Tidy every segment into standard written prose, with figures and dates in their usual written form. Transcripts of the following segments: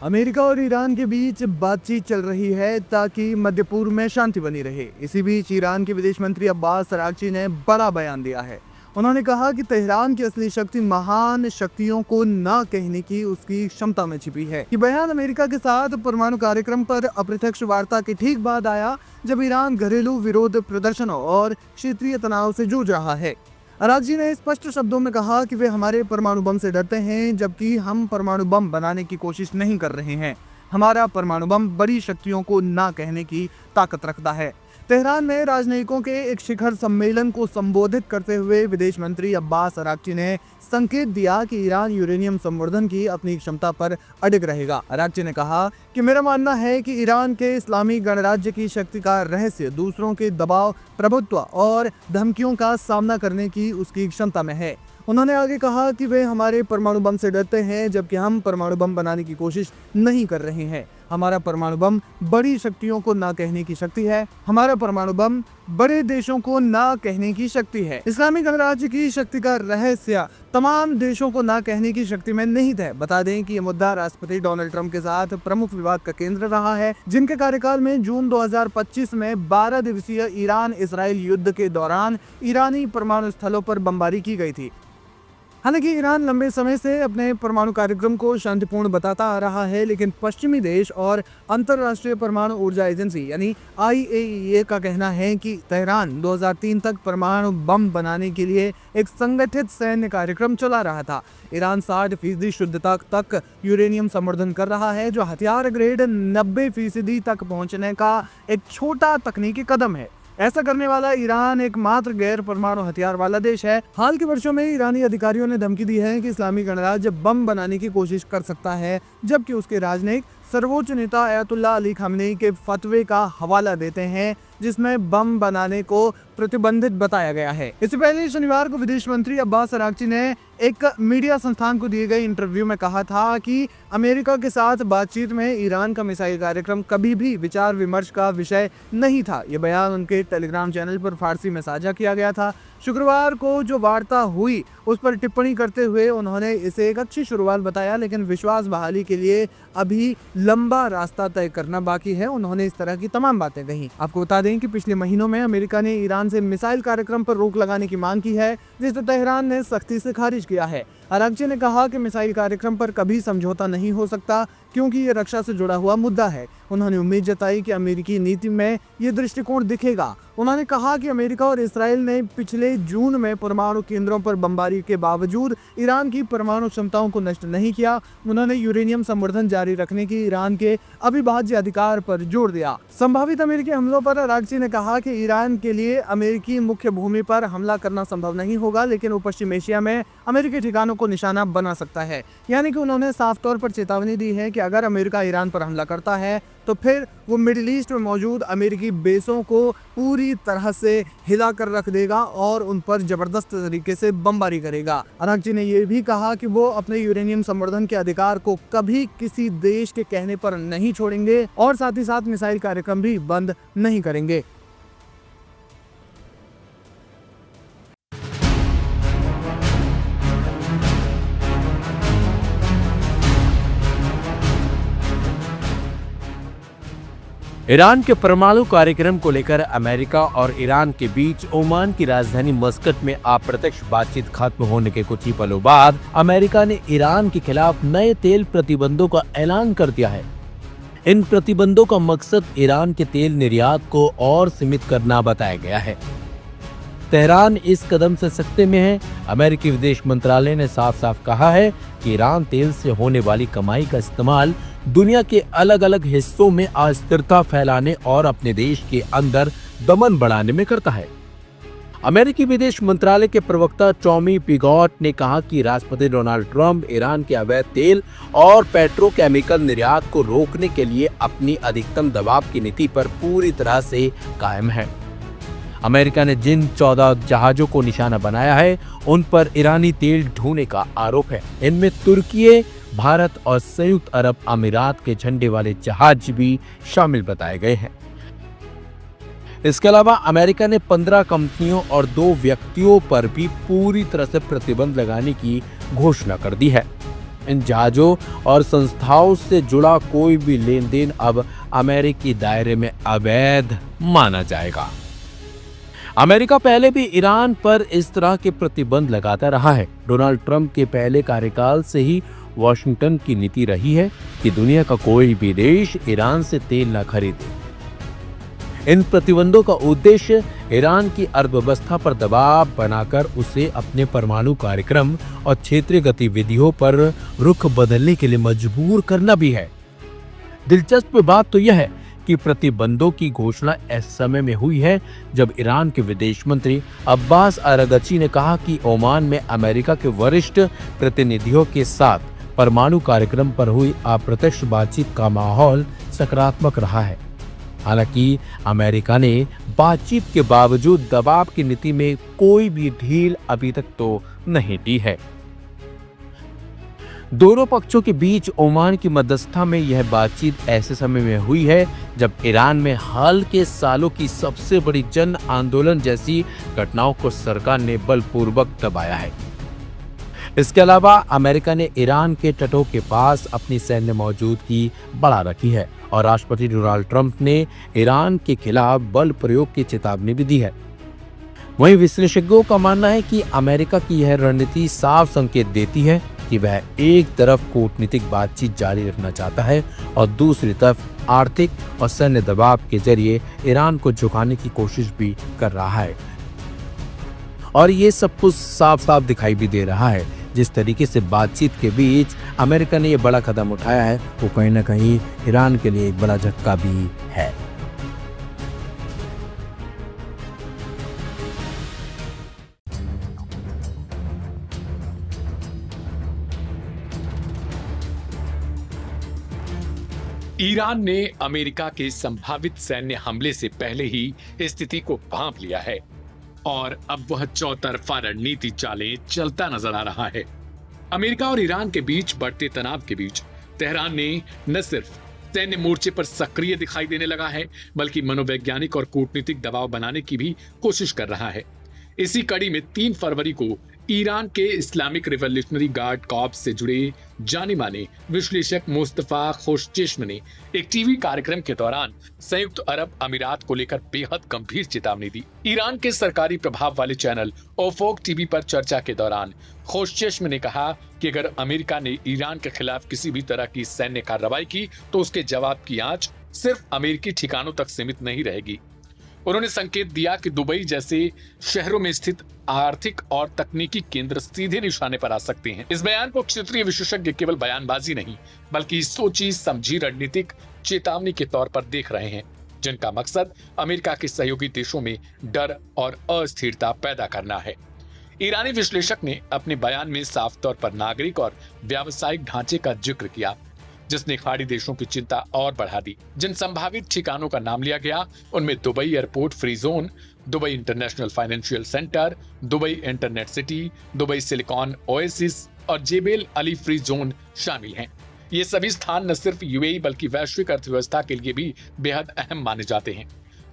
America और Iran के बीच बातचीत चल रही है ताकि मध्य पूर्व में शांति बनी रहे। इसी बीच ईरान के विदेश मंत्री अब्बास अरागची ने बड़ा बयान दिया है। उन्होंने कहा कि तेहरान की असली शक्ति महान शक्तियों को ना कहने की उसकी क्षमता में छिपी है। ये बयान अमेरिका के साथ परमाणु कार्यक्रम पर अप्रत्यक्ष वार्ता के ठीक बाद आया, जब ईरान घरेलू विरोध प्रदर्शनों और क्षेत्रीय तनाव से जूझ रहा है। अरागची ने स्पष्ट शब्दों में कहा कि वे हमारे परमाणु बम से डरते हैं, जबकि हम परमाणु बम बनाने की कोशिश नहीं कर रहे हैं। हमारा परमाणु बम बड़ी शक्तियों को ना कहने की ताकत रखता है। तेहरान में राजनयिकों के एक शिखर सम्मेलन को संबोधित करते हुए विदेश मंत्री अब्बास अरागची ने संकेत दिया कि ईरान यूरेनियम संवर्धन की अपनी क्षमता पर अडिग रहेगा। अरागची ने कहा कि मेरा मानना है कि ईरान के इस्लामी गणराज्य की शक्ति का रहस्य दूसरों के दबाव, प्रभुत्व और धमकियों का सामना करने की उसकी क्षमता में है। उन्होंने आगे कहा कि वे हमारे परमाणु बम से डरते हैं, जबकि हम परमाणु बम बनाने की कोशिश नहीं कर रहे हैं। हमारा परमाणु बम बड़ी शक्तियों को ना कहने की शक्ति है। हमारा परमाणु बम बड़े देशों को ना कहने की शक्ति है। इस्लामी गणराज्य की शक्ति का रहस्य तमाम देशों को ना कहने की शक्ति में निहित है। बता दें कि ये मुद्दा राष्ट्रपति डोनाल्ड ट्रंप के साथ प्रमुख विवाद का केंद्र रहा है, जिनके कार्यकाल में जून 2025 में 12 दिवसीय ईरान इजराइल युद्ध के दौरान ईरानी परमाणु स्थलों पर बमबारी की गई थी। हालांकि ईरान लंबे समय से अपने परमाणु कार्यक्रम को शांतिपूर्ण बताता आ रहा है, लेकिन पश्चिमी देश और अंतर्राष्ट्रीय परमाणु ऊर्जा एजेंसी यानी IAEA का कहना है कि तेहरान 2003 तक परमाणु बम बनाने के लिए एक संगठित सैन्य कार्यक्रम चला रहा था। ईरान 60% शुद्धता तक यूरेनियम संवर्धन कर रहा है, जो हथियार ग्रेड 90% तक पहुंचने का एक छोटा तकनीकी कदम है। ऐसा करने वाला ईरान एकमात्र गैर परमाणु हथियार वाला देश है। हाल के वर्षों में ईरानी अधिकारियों ने धमकी दी है कि इस्लामी गणराज्य बम बनाने की कोशिश कर सकता है, जबकि उसके राजनयिक सर्वोच्च नेता अयतुल्लाह अली खामेनी के फतवे का हवाला देते हैं, जिसमें बम बनाने को प्रतिबंधित बताया गया है। इससे पहले शनिवार को विदेश मंत्री अब्बास अरागची ने एक मीडिया संस्थान को दिए गए इंटरव्यू में कहा था कि अमेरिका के साथ बातचीत में ईरान का मिसाइल कार्यक्रम कभी भी विचार विमर्श का विषय नहीं था। यह बयान उनके टेलीग्राम चैनल पर फारसी में साझा किया गया था। शुक्रवार को जो वार्ता हुई उस पर टिप्पणी करते हुए उन्होंने इसे एक अच्छी शुरुआत बताया, लेकिन विश्वास बहाली के लिए अभी लंबा रास्ता तय करना बाकी है। उन्होंने इस तरह की तमाम बातें कही। आपको बता दें कि पिछले महीनों में अमेरिका ने ईरान से मिसाइल कार्यक्रम पर रोक लगाने की मांग की है, जिसे तेहरान ने सख्ती से खारिज किया है। अरागची ने कहा कि मिसाइल कार्यक्रम पर कभी समझौता नहीं हो सकता, क्योंकि ये रक्षा से जुड़ा हुआ मुद्दा है। उन्होंने उम्मीद जताई कि अमेरिकी नीति में ये दृष्टिकोण दिखेगा। उन्होंने कहा कि अमेरिका और इसराइल ने पिछले जून में परमाणु केंद्रों पर बमबारी के बावजूद ईरान की परमाणु क्षमताओं को नष्ट नहीं किया। उन्होंने यूरेनियम संवर्धन जारी रखने की ईरान के अविभाज्य अधिकार पर जोर दिया। संभावित अमेरिकी हमलों पर अरागची ने कहा कि ईरान के लिए अमेरिकी मुख्य भूमि पर हमला करना संभव नहीं होगा, लेकिन वो पश्चिम एशिया में अमेरिकी ठिकानों को निशाना बना सकता है। यानी कि उन्होंने साफ तौर पर चेतावनी दी है कि अगर अमेरिका ईरान पर हमला करता है तो फिर वो मिडिल ईस्ट में मौजूद अमेरिकी बेसों को पूरी तरह से हिला कर रख देगा और उन पर जबरदस्त तरीके से बमबारी करेगा। अरागची ने यह भी कहा कि वो अपने यूरेनियम संवर्धन के अधिकार को कभी किसी देश के कहने पर नहीं छोड़ेंगे और साथ ही साथ मिसाइल कार्यक्रम भी बंद नहीं करेंगे। ईरान के परमाणु कार्यक्रम को लेकर अमेरिका और ईरान के बीच ओमान की राजधानी मस्कट में अप्रत्यक्ष बातचीत खत्म होने के कुछ ही पलों बाद अमेरिका ने ईरान के खिलाफ नए तेल प्रतिबंधों का ऐलान कर दिया है। इन प्रतिबंधों का मकसद ईरान के तेल निर्यात को और सीमित करना बताया गया है। तेहरान इस कदम से सख्ते में है। अमेरिकी विदेश मंत्रालय ने साफ साफ कहा है कि ईरान तेल से होने वाली कमाई का इस्तेमाल दुनिया के अलग अलग हिस्सों में अस्थिरता फैलाने और अपने देश के अंदर दमन बढ़ाने में करता है। अमेरिकी विदेश मंत्रालय के प्रवक्ता टॉमी पिगॉट ने कहा कि राष्ट्रपति डोनाल्ड ट्रंप ईरान के अवैध तेल और पेट्रोकेमिकल निर्यात को रोकने के लिए अपनी अधिकतम दबाव की नीति पर पूरी तरह से कायम है। अमेरिका ने जिन 14 जहाजों को निशाना बनाया है उन पर ईरानी तेल ढोने का आरोप है। इनमें तुर्की, भारत और संयुक्त अरब अमीरात के झंडे वाले जहाज भी शामिल बताए गए हैं। इसके अलावा अमेरिका ने 15 कंपनियों और 2 व्यक्तियों पर भी पूरी तरह से प्रतिबंध लगाने की घोषणा कर दी है। इन जहाजों और संस्थाओं से जुड़ा कोई भी लेन देन अब अमेरिकी दायरे में अवैध माना जाएगा। अमेरिका पहले भी ईरान पर इस तरह के प्रतिबंध लगाता रहा है। डोनाल्ड ट्रंप के पहले कार्यकाल से ही वॉशिंगटन की नीति रही है कि दुनिया का कोई भी देश ईरान से तेल न खरीदे। इन प्रतिबंधों का उद्देश्य ईरान की अर्थव्यवस्था पर दबाव बनाकर उसे अपने परमाणु कार्यक्रम और क्षेत्रीय गतिविधियों पर रुख बदलने के लिए मजबूर करना भी है। दिलचस्प बात तो यह है कि प्रतिबंधों की घोषणा ऐसे समय में हुई है जब ईरान के विदेश मंत्री अब्बास अरागची ने कहा कि ओमान में अमेरिका के वरिष्ठ प्रतिनिधियों के साथ परमाणु कार्यक्रम पर हुई अप्रत्यक्ष बातचीत का माहौल सकारात्मक रहा है। हालांकि अमेरिका ने बातचीत के बावजूद दबाव की नीति में कोई भी ढील अभी तक तो नहीं दी है। दोनों पक्षों के बीच ओमान की मध्यस्थता में यह बातचीत ऐसे समय में हुई है जब ईरान में हाल के सालों की सबसे बड़ी जन आंदोलन जैसी घटनाओं को सरकार ने बलपूर्वक दबाया है। इसके अलावा अमेरिका ने ईरान के तटों के पास अपनी सैन्य मौजूदगी बढ़ा रखी है और राष्ट्रपति डोनाल्ड ट्रंप ने ईरान के खिलाफ बल प्रयोग की चेतावनी भी दी है। वहीं विश्लेषकों का मानना है कि अमेरिका की यह रणनीति साफ संकेत देती है कि वह एक तरफ कूटनीतिक बातचीत जारी रखना चाहता है और दूसरी तरफ आर्थिक और सैन्य दबाव के जरिए ईरान को झुकाने की कोशिश भी कर रहा है। और ये सब कुछ साफ साफ दिखाई भी दे रहा है। जिस तरीके से बातचीत के बीच अमेरिका ने यह बड़ा कदम उठाया है वो कहीं ना कहीं ईरान के लिए एक बड़ा झटका भी है। ईरान ने अमेरिका के संभावित सैन्य हमले से पहले ही स्थिति को भांप लिया है और अब वह चौतरफा रणनीति चालें चलता नजर आ रहा है। अमेरिका और ईरान के बीच बढ़ते तनाव के बीच तेहरान ने न सिर्फ सैन्य मोर्चे पर सक्रिय दिखाई देने लगा है बल्कि मनोवैज्ञानिक और कूटनीतिक दबाव बनाने की भी कोशिश कर रहा है। इसी कड़ी में 3 फरवरी को ईरान के इस्लामिक रिवॉल्यूशनरी गार्ड कॉर्प्स से जुड़े जाने माने विश्लेषक मुस्तफा खोशचेश्म ने एक टीवी कार्यक्रम के दौरान संयुक्त अरब अमीरात को लेकर बेहद गंभीर चेतावनी दी। ईरान के सरकारी प्रभाव वाले चैनल ओफोक टीवी पर चर्चा के दौरान खोशचेश्म ने कहा कि अगर अमेरिका ने ईरान के खिलाफ किसी भी तरह की सैन्य कार्रवाई की तो उसके जवाब की आंच सिर्फ अमेरिकी ठिकानों तक सीमित नहीं रहेगी। उन्होंने संकेत दिया कि दुबई जैसे शहरों में स्थित आर्थिक और तकनीकी केंद्र सीधे निशाने पर आ सकते हैं। इस बयान को क्षेत्रीय विशेषज्ञ केवल बयानबाजी नहीं बल्कि सोची समझी रणनीतिक चेतावनी के तौर पर देख रहे हैं, जिनका मकसद अमेरिका के सहयोगी देशों में डर और अस्थिरता पैदा करना है। ईरानी विश्लेषक ने अपने बयान में साफ तौर पर नागरिक और व्यावसायिक ढांचे का जिक्र किया जिसने खाड़ी देशों की चिंता और बढ़ा दी। जिन संभावित ठिकानों का नाम लिया गया उनमें Dubai airport free zone, Dubai international financial centre, Dubai internet city, Dubai silicon oasis और जेबेल अली फ्री जोन शामिल हैं। ये सभी स्थान न सिर्फ यूएई बल्कि वैश्विक अर्थव्यवस्था के लिए भी बेहद अहम माने जाते हैं।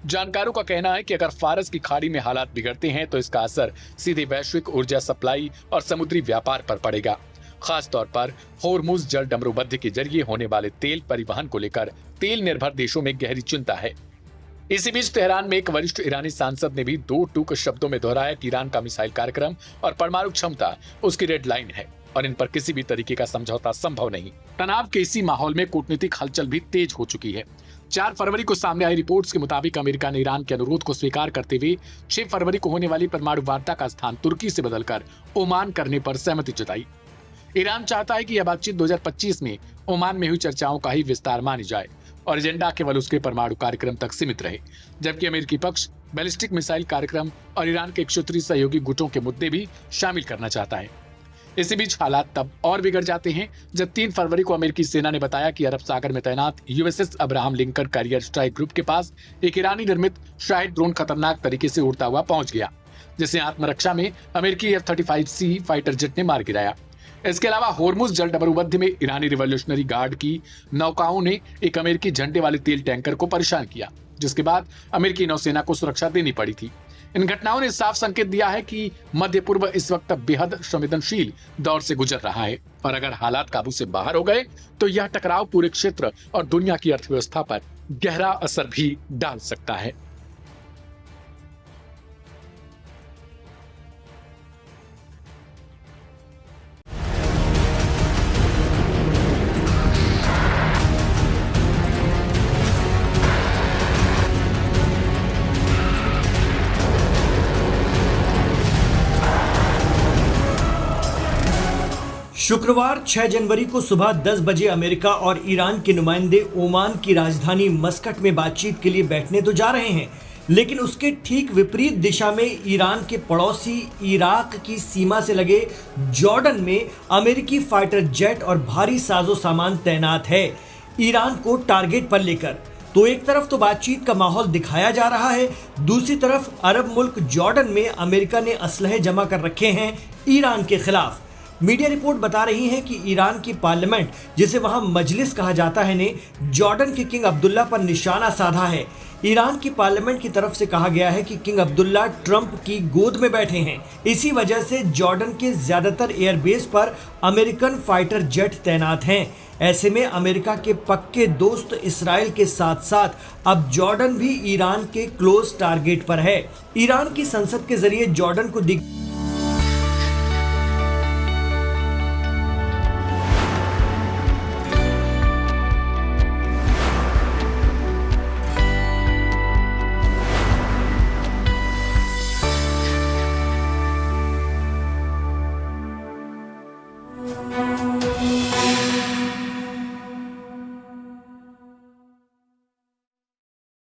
जानकारों का कहना है कि अगर फारस की खाड़ी में हालात बिगड़ते हैं तो इसका असर सीधे वैश्विक ऊर्जा सप्लाई और समुद्री व्यापार पर पड़ेगा। खास तौर पर होर्मुज जल डमरूबंध के जरिए होने वाले तेल परिवहन को लेकर तेल निर्भर देशों में गहरी चिंता है। इसी बीच तेहरान में एक वरिष्ठ ईरानी सांसद ने भी 2 टूक शब्दों में दोहराया कि ईरान का मिसाइल कार्यक्रम और परमाणु क्षमता उसकी रेड लाइन है और इन पर किसी भी तरीके का समझौता संभव नहीं। तनाव के इसी माहौल में कूटनीतिक हलचल भी तेज हो चुकी है। 4 फरवरी को सामने आई रिपोर्ट्स के मुताबिक अमेरिका ने ईरान के अनुरोध को स्वीकार करते हुए 6 फरवरी को होने वाली परमाणु वार्ता का स्थान तुर्की से बदलकर ओमान करने पर सहमति जताई। ईरान चाहता है कि यह बातचीत 2025 में ओमान में हुई चर्चाओं का ही विस्तार मानी जाए और एजेंडा केवल उसके परमाणु कार्यक्रम तक सीमित रहे, जबकि अमेरिकी पक्ष बैलिस्टिक मिसाइल कार्यक्रम और ईरान के क्षेत्रीय सहयोगी गुटों के मुद्दे भी शामिल करना चाहता है। इसी बीच हालात तब और बिगड़ जाते हैं जब 3 फरवरी को अमेरिकी सेना ने बताया कि अरब सागर में तैनात USS Abraham Lincoln carrier strike group के पास एक ईरानी निर्मित शाहिद ड्रोन खतरनाक तरीके से उड़ता हुआ पहुंच गया, जिसे आत्मरक्षा में अमेरिकी F-35C फाइटर जेट ने मार गिराया। इसके अलावा होर्मुज जल डमरूबंध में ईरानी रिवॉल्यूशनरी गार्ड की नौकाओं ने एक अमेरिकी झंडे वाले तेल टैंकर को परेशान किया, जिसके बाद अमेरिकी नौसेना को सुरक्षा देनी पड़ी थी। इन घटनाओं ने साफ संकेत दिया है कि मध्य पूर्व इस वक्त बेहद संवेदनशील दौर से गुजर रहा है और अगर हालात काबू से बाहर हो गए तो यह टकराव पूरे क्षेत्र और दुनिया की अर्थव्यवस्था पर गहरा असर भी डाल सकता है। शुक्रवार 6 जनवरी को सुबह 10 बजे अमेरिका और ईरान के नुमाइंदे ओमान की राजधानी मस्कट में बातचीत के लिए बैठने तो जा रहे हैं, लेकिन उसके ठीक विपरीत दिशा में ईरान के पड़ोसी इराक की सीमा से लगे जॉर्डन में अमेरिकी फाइटर जेट और भारी साजो सामान तैनात है ईरान को टारगेट पर लेकर। तो एक तरफ तो बातचीत का माहौल दिखाया जा रहा है, दूसरी तरफ अरब मुल्क जॉर्डन में अमेरिका ने असलहे जमा कर रखे हैं ईरान के खिलाफ। मीडिया रिपोर्ट बता रही है कि ईरान की पार्लियामेंट, जिसे वहां मजलिस कहा जाता है, ने जॉर्डन के किंग अब्दुल्ला पर निशाना साधा है। ईरान की पार्लियामेंट की तरफ से कहा गया है कि किंग अब्दुल्ला ट्रंप की गोद में बैठे हैं। इसी वजह से जॉर्डन के ज्यादातर एयरबेस पर अमेरिकन फाइटर जेट तैनात हैं। ऐसे में अमेरिका के पक्के दोस्त इसराइल के साथ साथ अब जॉर्डन भी ईरान के क्लोज टारगेट पर है। ईरान की संसद के जरिए जॉर्डन को